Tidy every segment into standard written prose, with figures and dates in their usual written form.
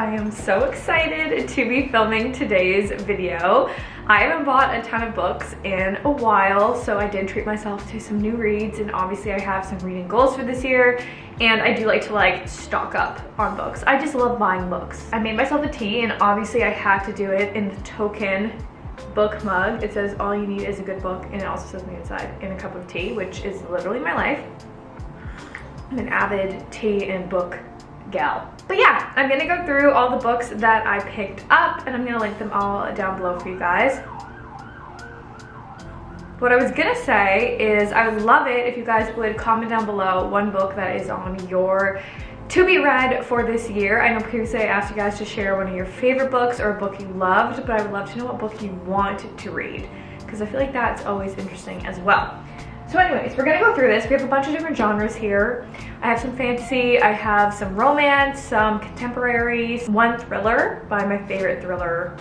I am so excited to be filming today's video. I haven't bought a ton of books in a while, so I did treat myself to some new reads, and obviously I have some reading goals for this year, and I do like to stock up on books. I just love buying books. I made myself a tea, and obviously I had to do it in the token book mug. It says all you need is a good book, and it also says me inside in a cup of tea, which is literally my life. I'm an avid tea and book gal. But yeah, I'm gonna go through all the books that I picked up, and I'm gonna link them all down below for you guys. What I was gonna say is I would love it if you guys would comment down below one book that is on your to be read for this year. I know previously I asked you guys to share one of your favorite books or a book you loved, but I would love to know what book you want to read, because I feel like that's always interesting as well. So anyways, we're gonna go through this. We have a bunch of different genres here. I have some fantasy, I have some romance, some contemporary, one thriller by my favorite thriller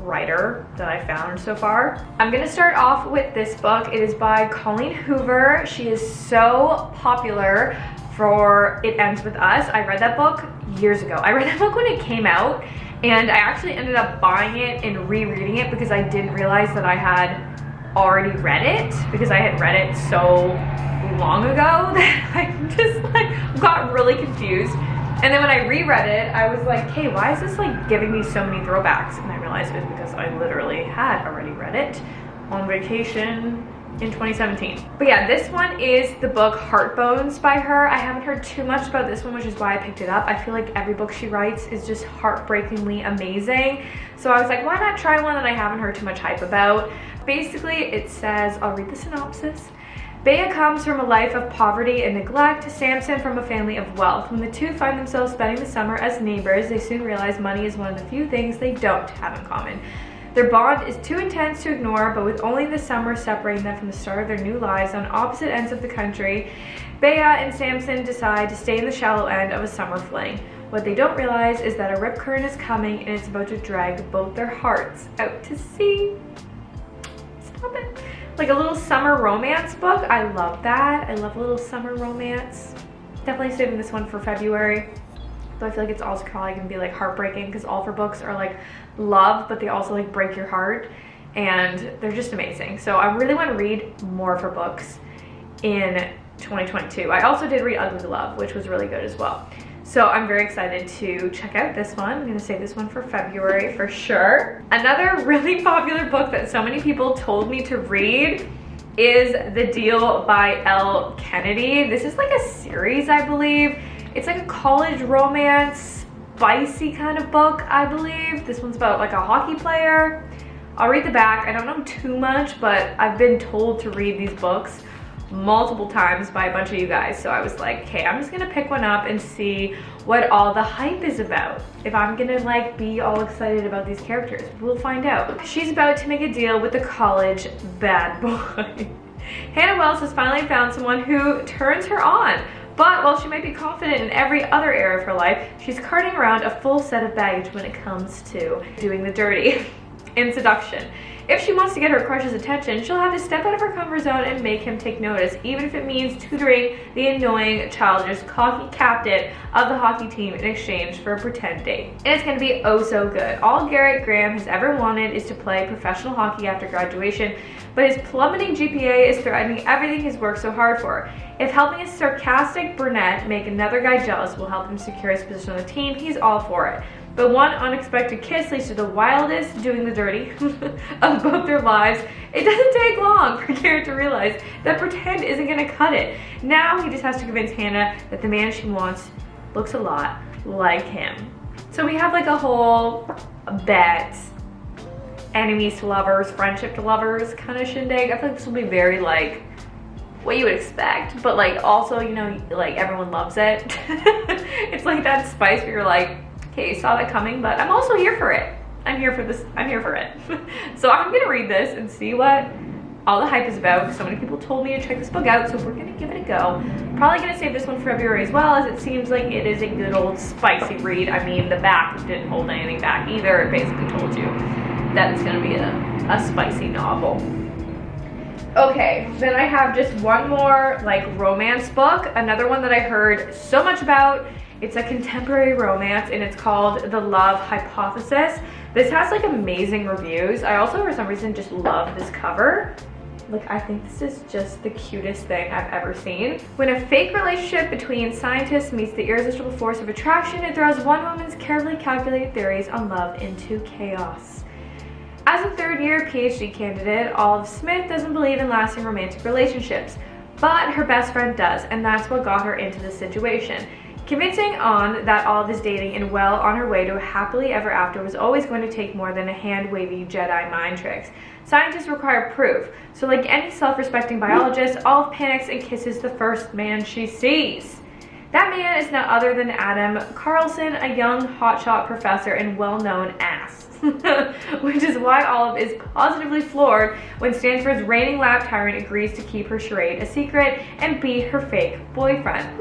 writer that I found so far. I'm gonna start off with this book. It is by Colleen Hoover. She is so popular for It Ends With Us. I read that book years ago. I read that book when it came out, and I actually ended up buying it and rereading it because I didn't realize that I had already read it, because I had read it so long ago that I just got really confused. And then when I reread it, I was like, hey, why is this giving me so many throwbacks? And I realized it was because I literally had already read it on vacation in 2017. But yeah, this one is the book Heartbones by her. I haven't heard too much about this one, which is why I picked it up. I feel like every book she writes is just heartbreakingly amazing. So I was like, why not try one that I haven't heard too much hype about? Basically, it says, I'll read the synopsis. Bea comes from a life of poverty and neglect, Samson from a family of wealth. When the two find themselves spending the summer as neighbors, they soon realize money is one of the few things they don't have in common. Their bond is too intense to ignore, but with only the summer separating them from the start of their new lives on opposite ends of the country, Bea and Samson decide to stay in the shallow end of a summer fling. What they don't realize is that a rip current is coming, and it's about to drag both their hearts out to sea. Stop it. Like a little summer romance book. I love that. I love a little summer romance. Definitely saving this one for February. Though I feel like it's also probably gonna be heartbreaking, because all of her books are love, but they also break your heart, and they're just amazing. So I really want to read more of her books in 2022. I also did read Ugly Love, which was really good as well. So I'm very excited to check out this one. I'm gonna save this one for February for sure. Another really popular book that so many people told me to read is The Deal by Elle Kennedy. This is a series, I believe. It's a college romance, spicy kind of book, I believe. This one's about a hockey player. I'll read the back. I don't know too much, but I've been told to read these books multiple times by a bunch of you guys. So I was like, okay, I'm just gonna pick one up and see what all the hype is about. If I'm gonna be all excited about these characters, we'll find out. She's about to make a deal with the college bad boy. Hannah Wells has finally found someone who turns her on. But while she might be confident in every other area of her life, she's carting around a full set of baggage when it comes to doing the dirty in seduction. If she wants to get her crush's attention, she'll have to step out of her comfort zone and make him take notice, even if it means tutoring the annoying, childish, cocky captain of the hockey team in exchange for a pretend date. And it's going to be oh so good. All Garrett Graham has ever wanted is to play professional hockey after graduation, but his plummeting GPA is threatening everything he's worked so hard for. If helping a sarcastic brunette make another guy jealous will help him secure his position on the team, he's all for it. But one unexpected kiss leads to the wildest doing the dirty of both their lives. It doesn't take long for Garrett to realize that pretend isn't gonna cut it. Now he just has to convince Hannah that the man she wants looks a lot like him. So we have a whole bet, enemies to lovers, friendship to lovers kind of shindig. I feel like this will be very what you would expect, but also, everyone loves it. It's that spice where you're okay, saw that coming, but I'm also here for it. I'm here for this, I'm here for it. So I'm gonna read this and see what all the hype is about, because so many people told me to check this book out, so we're gonna give it a go. Probably gonna save this one for February as well, as it seems like it is a good old spicy read. I mean, the back didn't hold anything back either. It basically told you that it's gonna be a spicy novel. Okay, then I have just one more romance book, another one that I heard so much about, It's a contemporary romance and it's called The Love Hypothesis. This has like amazing reviews. I also, for some reason, just love this cover. Like, I think this is just the cutest thing I've ever seen. When a fake relationship between scientists meets the irresistible force of attraction, it throws one woman's carefully calculated theories on love into chaos. As a third-year PhD candidate, Olive Smith doesn't believe in lasting romantic relationships, but her best friend does, and that's what got her into this situation. Convincing On that Olive is dating and well on her way to a happily ever after was always going to take more than a hand-wavy Jedi mind tricks. Scientists require proof, so like any self-respecting biologist, Olive panics and kisses the first man she sees. That man is none other than Adam Carlson, a young hotshot professor and well-known ass. Which is why Olive is positively floored when Stanford's reigning lab tyrant agrees to keep her charade a secret and be her fake boyfriend.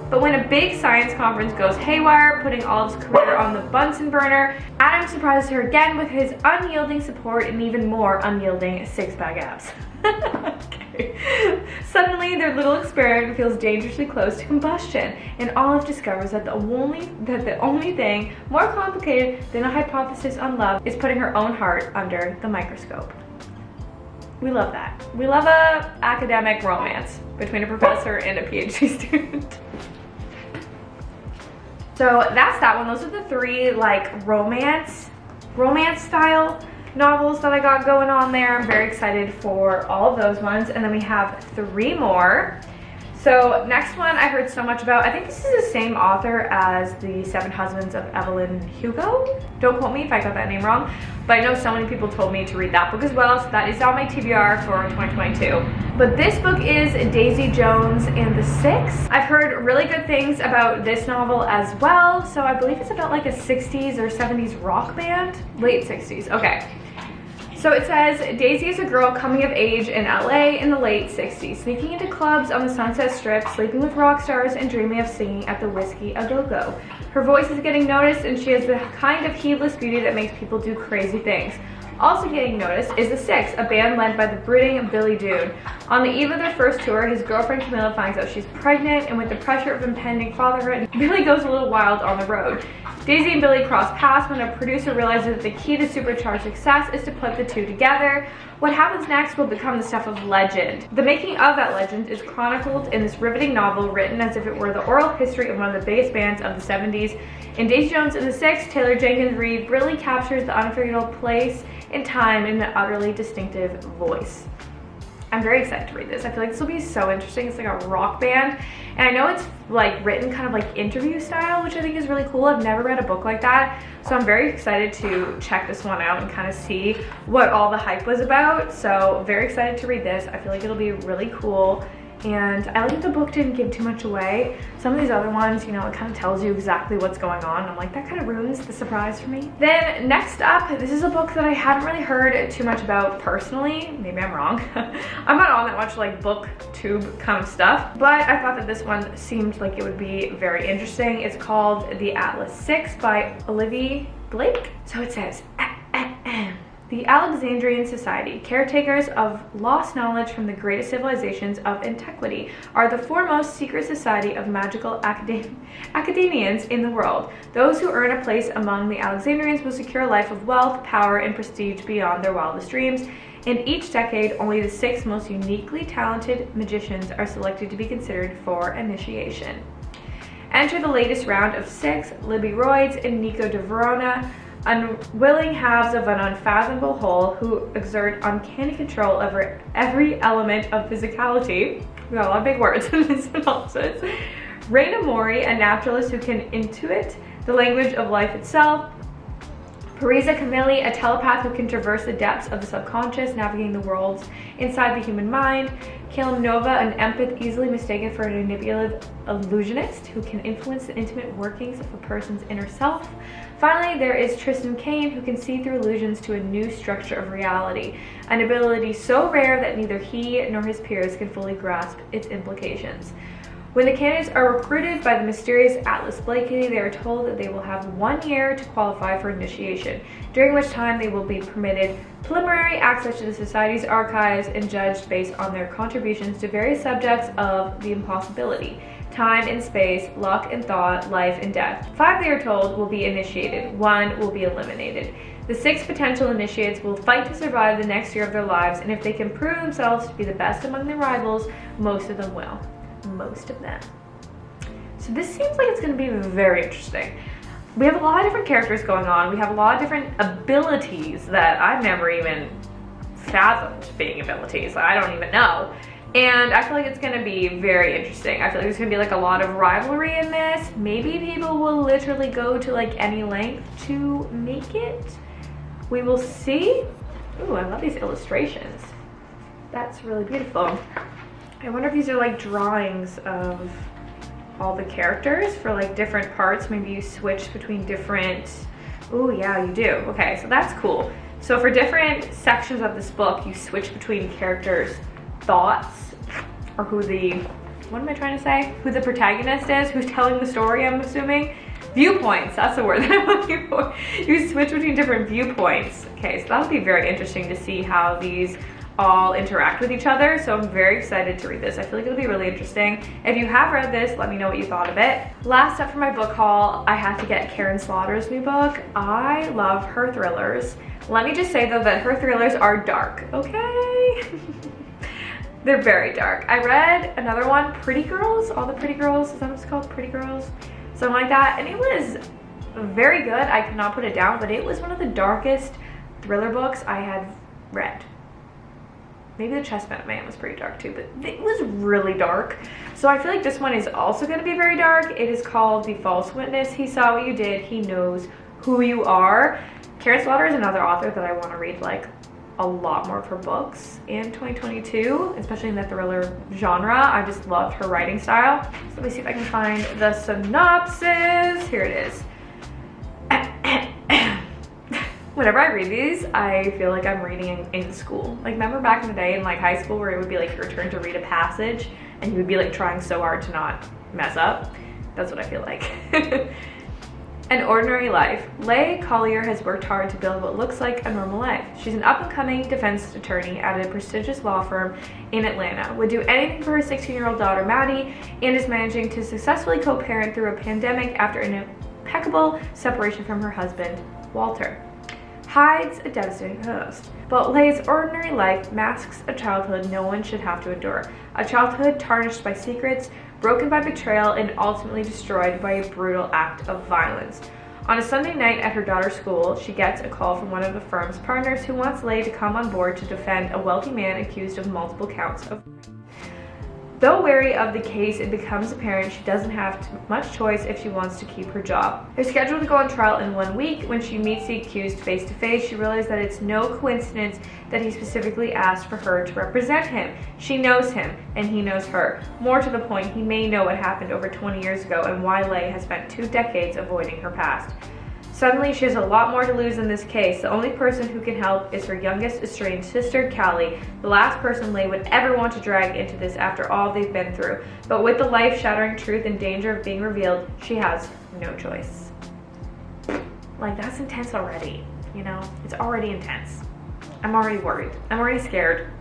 But when a big science conference goes haywire, putting Olive's career on the Bunsen burner, Adam surprises her again with his unyielding support and even more unyielding six-pack abs. Okay. Suddenly, their little experiment feels dangerously close to combustion, and Olive discovers that the only thing more complicated than a hypothesis on love is putting her own heart under the microscope. We love that. We love a academic romance between a professor and a PhD student. So that's that one. Those are the three like romance style novels that I got going on there. I'm very excited for all of those ones. And then we have three more. So next one I heard so much about. I think this is the same author as The Seven Husbands of Evelyn Hugo. Don't quote me if I got that name wrong, but I know so many people told me to read that book as well, so that is on my TBR for 2022. But this book is Daisy Jones and the Six. I've heard really good things about this novel as well. So I believe it's about like a 60s or 70s rock band. Late 60s, okay. So it says, Daisy is a girl coming of age in LA in the late 60s, sneaking into clubs on the Sunset Strip, sleeping with rock stars, and dreaming of singing at the Whiskey A Go-Go. Her voice is getting noticed, and she has the kind of heedless beauty that makes people do crazy things. Also getting noticed is the Six, a band led by the brooding Billy Dune. On the eve of their first tour, his girlfriend Camilla finds out she's pregnant, and with the pressure of impending fatherhood, Billy goes a little wild on the road. Daisy and Billy cross paths when a producer realizes that the key to supercharged success is to put the two together. What happens next will become the stuff of legend. The making of that legend is chronicled in this riveting novel written as if it were the oral history of one of the biggest bands of the 70s. In Daisy Jones and the Six, Taylor Jenkins Reid really captures the unforgettable place and time in an utterly distinctive voice. I'm very excited to read this. I feel like this will be so interesting. It's like a rock band. And I know it's like written kind of like interview style, which I think is really cool. I've never read a book like that. So I'm very excited to check this one out and kind of see what all the hype was about. So very excited to read this. I feel like it'll be really cool. And I like that the book didn't give too much away. Some of these other ones, you know, it kind of tells you exactly what's going on. I'm like, that kind of ruins the surprise for me. Then next up, this is a book that I hadn't really heard too much about personally. Maybe I'm wrong. I'm not on that much like booktube kind of stuff, but I thought that this one seemed like it would be very interesting. It's called The Atlas Six by Olivia Blake. So it says, the Alexandrian Society, caretakers of lost knowledge from the greatest civilizations of antiquity, are the foremost secret society of magical academians in the world. Those who earn a place among the Alexandrians will secure a life of wealth, power, and prestige beyond their wildest dreams. In each decade, only the six most uniquely talented magicians are selected to be considered for initiation. Enter the latest round of six, Libby Royds and Nico de Verona, unwilling halves of an unfathomable whole who exert uncanny control over every element of physicality. We got a lot of big words in this synopsis. Raina Mori, a naturalist who can intuit the language of life itself. Parisa Camilli, a telepath who can traverse the depths of the subconscious, navigating the worlds inside the human mind. Caleb Nova, an empath easily mistaken for a manipulative illusionist who can influence the intimate workings of a person's inner self. Finally, there is Tristan Kane, who can see through illusions to a new structure of reality, an ability so rare that neither he nor his peers can fully grasp its implications. When the candidates are recruited by the mysterious Atlas Blakely, they are told that they will have 1 year to qualify for initiation, during which time they will be permitted preliminary access to the Society's archives and judged based on their contributions to various subjects of the impossibility. time and space, luck and thought, life and death. 5, they are told, will be initiated. 1 will be eliminated. The 6 potential initiates will fight to survive the next year of their lives, and if they can prove themselves to be the best among their rivals, most of them will. Most of them. So this seems like it's going to be very interesting. We have a lot of different characters going on. We have a lot of different abilities that I've never even fathomed being abilities. I don't even know. And I feel like it's going to be very interesting. I feel like there's going to be like a lot of rivalry in this. Maybe people will literally go to like any length to make it. We will see. Ooh, I love these illustrations. That's really beautiful. I wonder if these are like drawings of all the characters for like different parts. Maybe you switch between different. Oh yeah, you do. Okay, so that's cool. So for different sections of this book, you switch between characters' thoughts, or who the, what am I trying to say? Who the protagonist is, who's telling the story, I'm assuming. Viewpoints, that's the word that I'm looking for. You switch between different viewpoints. Okay, so that'll be very interesting to see how these all interact with each other. So I'm very excited to read this. I feel like it'll be really interesting. If you have read this, let me know what you thought of it. Last up for my book haul, I had to get Karen Slaughter's new book. I love her thrillers. Let me just say though that her thrillers are dark, okay? They're very dark. I read another one, Pretty Girls, All the Pretty Girls, is that what it's called? Pretty Girls? Something like that, and it was very good. I could not put it down, but it was one of the darkest thriller books I had read. Maybe The Chestnut Man was pretty dark too, but it was really dark. So I feel like this one is also going to be very dark. It is called The False Witness. He saw what you did. He knows who you are. Karen Slaughter is another author that I want to read like a lot more of her books in 2022, especially in the thriller genre. I just loved her writing style. So let me see if I can find the synopsis. Here it is. Whenever I read these, I feel like I'm reading in school. Like, remember back in the day in like high school where it would be like your turn to read a passage and you would be like trying so hard to not mess up? That's what I feel like. An ordinary life. Leigh Collier has worked hard to build what looks like a normal life. She's an up-and-coming defense attorney at a prestigious law firm in Atlanta, would do anything for her 16-year-old daughter Maddie, and is managing to successfully co-parent through a pandemic after an impeccable separation from her husband, Walter. Hides a devastating host. But Leigh's ordinary life masks a childhood no one should have to endure. A childhood tarnished by secrets, broken by betrayal, and ultimately destroyed by a brutal act of violence. On a Sunday night at her daughter's school, she gets a call from one of the firm's partners who wants Leigh to come on board to defend a wealthy man accused of multiple counts of. Though wary of the case, it becomes apparent she doesn't have much choice if she wants to keep her job. They're scheduled to go on trial in 1 week. When she meets the accused face to face, she realizes that it's no coincidence that he specifically asked for her to represent him. She knows him, and he knows her. More to the point, he may know what happened over 20 years ago and why Leigh has spent 2 decades avoiding her past. Suddenly, she has a lot more to lose in this case. The only person who can help is her youngest estranged sister, Callie, the last person Leigh would ever want to drag into this after all they've been through. But with the life-shattering truth in danger of being revealed, she has no choice. Like, that's intense already, you know? It's already intense. I'm already worried. I'm already scared.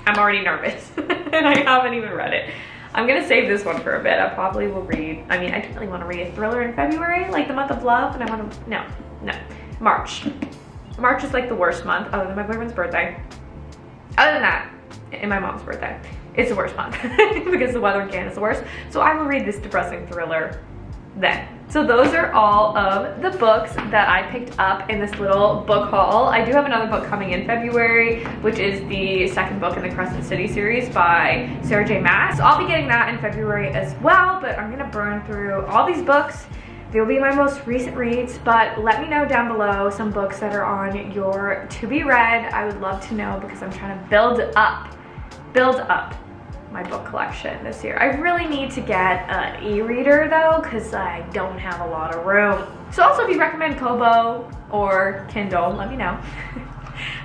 I'm already nervous. And I haven't even read it. I'm gonna save this one for a bit. I probably will read, I mean, I don't really want to read a thriller in February, like the month of love, and I want to, no, March. March is like the worst month, other than my boyfriend's birthday. Other than that, and my mom's birthday, it's the worst month because the weather in Canada is the worst. So I will read this depressing thriller then. So those are all of the books that I picked up in this little book haul. I do have another book coming in February, which is the second book in the Crescent City series by Sarah J. Maas. So I'll be getting that in February as well, but I'm gonna burn through all these books. They'll be my most recent reads, but let me know down below some books that are on your to be read. I would love to know because I'm trying to build up my book collection this year. I really need to get an e-reader though, because I don't have a lot of room. So also if you recommend Kobo or Kindle, let me know.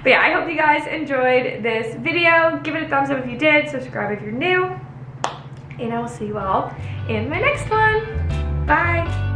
But yeah, I hope you guys enjoyed this video. Give it a thumbs up if you did, subscribe if you're new, and I will see you all in my next one. Bye.